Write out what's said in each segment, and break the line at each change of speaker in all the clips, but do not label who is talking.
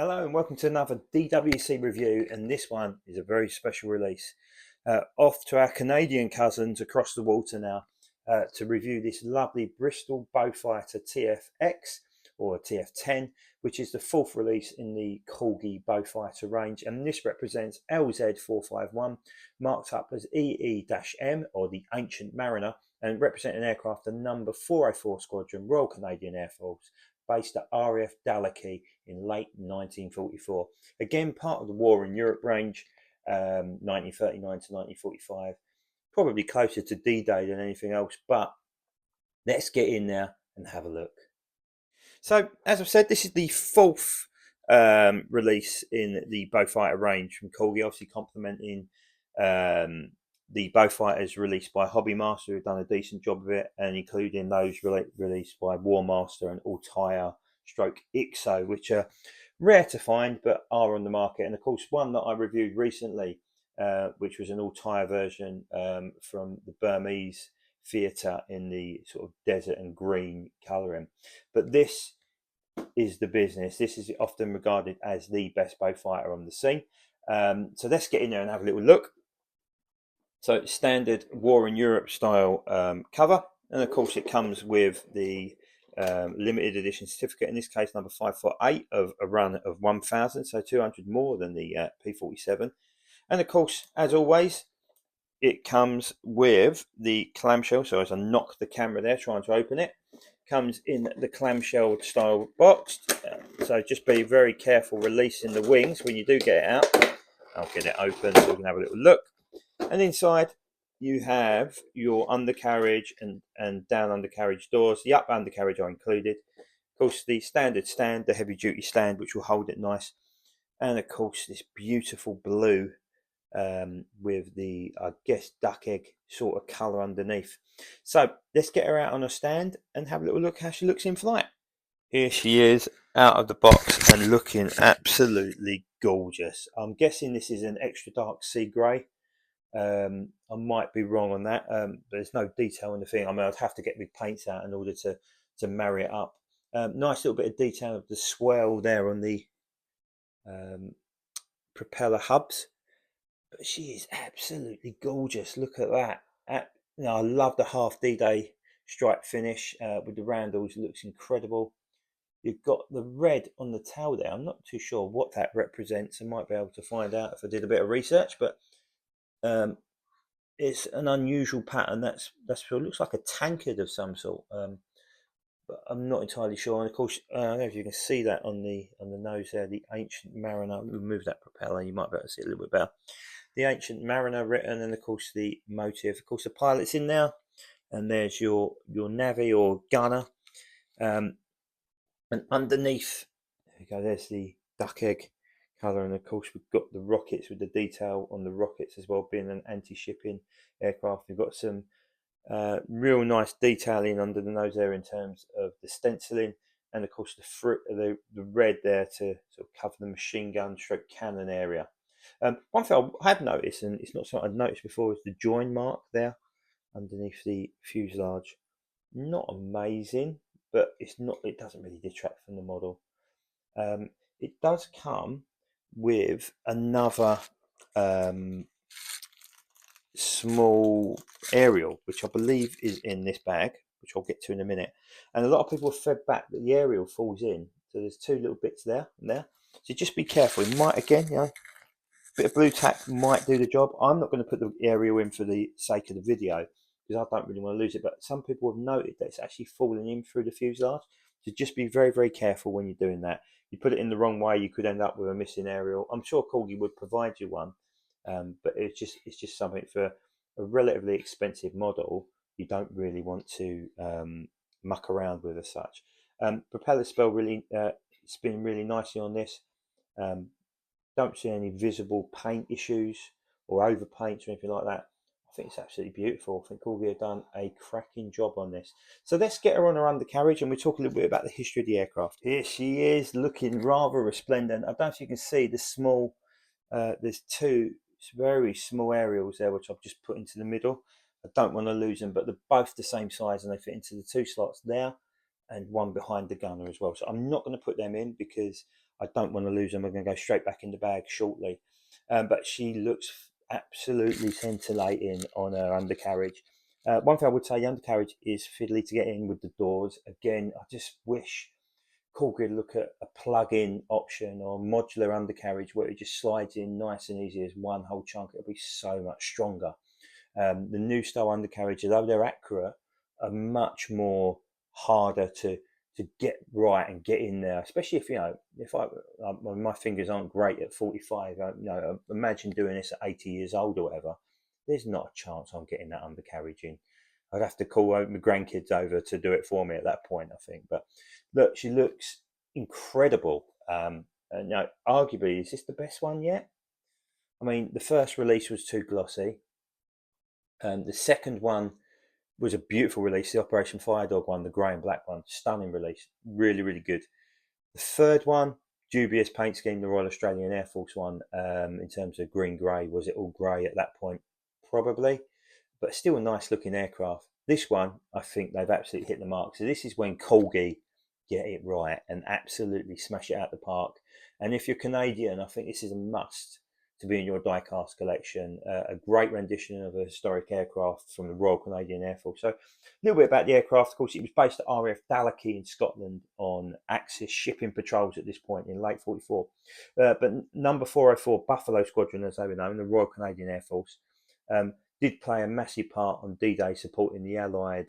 Hello and welcome to another DWC review, and this one is a very special release. Off to our Canadian cousins across the water now to review this lovely Bristol Beaufighter TFX or TF10, which is the fourth release in the Corgi Beaufighter range, and this represents LZ451, marked up as EE-M or the Ancient Mariner, and representing aircraft the number 404 Squadron, Royal Canadian Air Force, based at RAF Dalakey in late 1944. Again, part of the War in Europe range, 1939 to 1945. Probably closer to D-Day than anything else, but let's get in there and have a look. So, as I've said, this is the fourth release in the Beaufighter range from Corgi, obviously complementing the Beaufighters released by Hobbymaster, who've done a decent job of it, and including those released by Warmaster and Altair stroke IXO, which are rare to find but are on the market. And of course, one that I reviewed recently, which was an Altair version from the Burmese theatre in the sort of desert and green colouring. But this is the business. This is often regarded as the best Beaufighter on the scene. So let's get in there and have a little look. So standard War in Europe style cover, and of course it comes with the limited edition certificate, in this case number 548 of a run of 1,000, so 200 more than the P47. And of course, as always, it comes with the clamshell. So as I knock the camera there trying to open it, comes in the clamshell style box. So just be very careful releasing the wings when you do get it out. I'll get it open so we can have a little look. And inside you have your undercarriage and down undercarriage doors. The up undercarriage are included. Of course, the standard stand, the heavy duty stand, which will hold it nice. And of course, this beautiful blue with the, I guess, duck egg sort of colour underneath. So let's get her out on a stand and have a little look how she looks in flight. Here she is out of the box and looking absolutely gorgeous. I'm guessing this is an extra dark sea grey. I might be wrong on that. There's no detail in the thing. I mean, I'd have to get the paints out in order to marry it up. Nice little bit of detail of the swell there on the propeller hubs. But she is absolutely gorgeous. Look at that. I love the half D-Day stripe finish with the roundels. It looks incredible. You've got the red on the tail there. I'm not too sure what that represents. I might be able to find out if I did a bit of research, but it's an unusual pattern. That's what looks like a tankard of some sort, but I'm not entirely sure. And of course, I don't know if you can see that on the nose there, the Ancient Mariner. Remove that propeller, you might be able to see it a little bit better. The Ancient Mariner written, and of course the motive. Of course, the pilot's in there, and there's your navvy or gunner, and underneath, there we go. There's the duck egg colour, and of course we've got the rockets with the detail on the rockets as well, being an anti-shipping aircraft. We've got some real nice detailing under the nose there in terms of the stenciling, and of course the red there to sort of cover the machine gun stroke cannon area. One thing I have noticed, and it's not something I'd noticed before, is the join mark there underneath the fuselage. Not amazing, but it doesn't really detract from the model. It does come with another small aerial, which I believe is in this bag, which I'll get to in a minute. And a lot of people have fed back that the aerial falls in, so there's two little bits there and there. So just be careful. It might, again, a bit of blue tack might do the job. I'm not going to put the aerial in for the sake of the video because I don't really want to lose it. But some people have noted that it's actually falling in through the fuselage. So just be very, very careful when you're doing that. You put it in the wrong way, you could end up with a missing aerial. I'm sure Corgi would provide you one, but it's just something for a relatively expensive model you don't really want to muck around with as such. Propeller spin really nicely on this. Don't see any visible paint issues or overpaints or anything like that. I think it's absolutely beautiful. I think Corgi have done a cracking job on this. So let's get her on her undercarriage and we'll talk a little bit about the history of the aircraft. Here she is, looking rather resplendent. I don't know if you can see the small, there's two very small aerials there which I've just put into the middle. I don't want to lose them, but they're both the same size and they fit into the two slots there and one behind the gunner as well. So I'm not going to put them in because I don't want to lose them. I'm going to go straight back in the bag shortly. But she looks absolutely scintillating on her undercarriage. One thing I would say, the undercarriage is fiddly to get in with the doors. Again, I just wish Corgi would look at a plug-in option or modular undercarriage where it just slides in nice and easy as one whole chunk. It'll be so much stronger. The new style undercarriage, although they're accurate, are much more harder to get right and get in there. Especially if if my fingers aren't great at 45. Imagine doing this at 80 years old or whatever. There's not a chance I'm getting that undercarriage in. I'd have to call my grandkids over to do it for me at that point, I think. But look, she looks incredible. And arguably, is this the best one yet? I mean, the first release was too glossy. The second one was a beautiful release, the Operation Firedog one, the grey and black one, stunning release, really, really good. The third one, dubious paint scheme, the Royal Australian Air Force one, in terms of green grey. Was it all grey at that point? Probably, but still a nice looking aircraft. This one, I think they've absolutely hit the mark. So this is when Corgi get it right and absolutely smash it out the park. And if you're Canadian, I think this is a must to be in your diecast collection. A great rendition of a historic aircraft from the Royal Canadian Air Force. So a little bit about the aircraft. Of course, it was based at RAF Dalakey in Scotland on Axis shipping patrols at this point in late 44. But number 404 Buffalo Squadron, as they were known, the Royal Canadian Air Force, did play a massive part on D-Day, supporting the Allied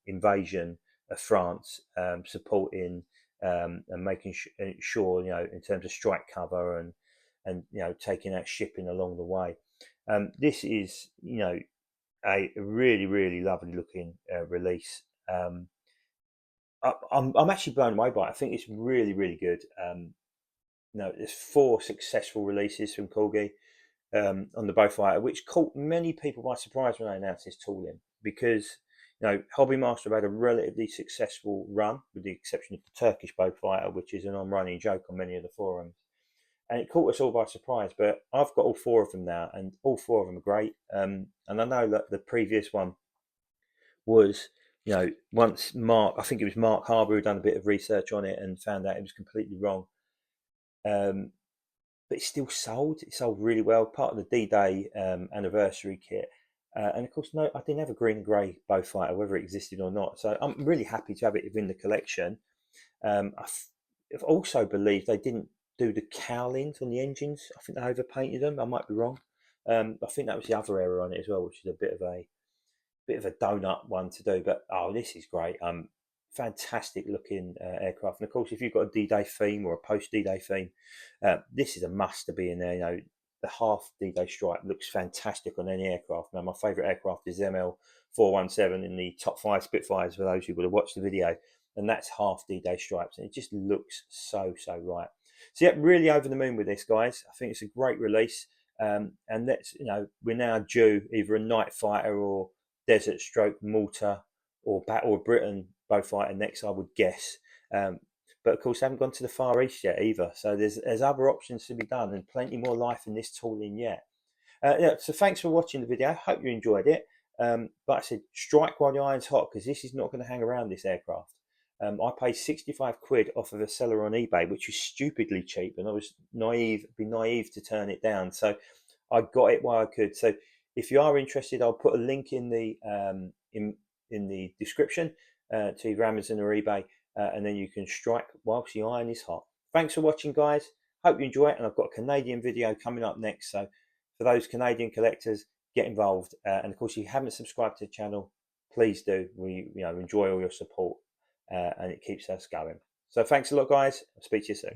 invasion of France, supporting and making sure, in terms of strike cover and taking out shipping along the way. This is a really, really lovely looking release. I'm actually blown away by it. I think it's really, really good. There's 4 successful releases from Corgi on the Beaufighter, which caught many people by surprise when they announced this tooling, because Hobby Master have had a relatively successful run, with the exception of the Turkish Beaufighter, which is an on-running joke on many of the forums. And it caught us all by surprise, but I've got all 4 of them now, and all 4 of them are great. And I know that the previous one was, once I think it was Mark Harbour who done a bit of research on it and found out it was completely wrong. But it's still sold. It sold really well, part of the D-Day anniversary kit. And of course, I didn't have a green and grey Beaufighter, whether it existed or not. So I'm really happy to have it within the collection. I've also believed they didn't do the cowlings on the engines. I think they overpainted them. I might be wrong. I think that was the other error on it as well, which is a bit of a donut one to do. But this is great. Fantastic looking aircraft. And of course, if you've got a D-Day theme or a post D-Day theme, this is a must to be in there. The half D-Day stripe looks fantastic on any aircraft. Now, my favourite aircraft is ML417 in the top 5 Spitfires, for those who would have watched the video. And that's half D-Day stripes, and it just looks so right. So yeah, really over the moon with this, guys. I think it's a great release, and we're now due either a night fighter or desert stroke Malta or Battle of Britain Beaufighter next, I would guess. But of course, I haven't gone to the Far East yet either. So there's other options to be done, and plenty more life in this tooling yet. So thanks for watching the video. Hope you enjoyed it. Like I said, strike while the iron's hot, because this is not going to hang around, this aircraft. I paid 65 quid off of a seller on eBay, which was stupidly cheap, and I was naive to turn it down. So I got it while I could. So if you are interested, I'll put a link in the description to either Amazon or eBay, and then you can strike whilst the iron is hot. Thanks for watching, guys. Hope you enjoy it, and I've got a Canadian video coming up next. So for those Canadian collectors, get involved. And of course, if you haven't subscribed to the channel, please do. We enjoy all your support. And it keeps us going. So thanks a lot, guys. I'll speak to you soon.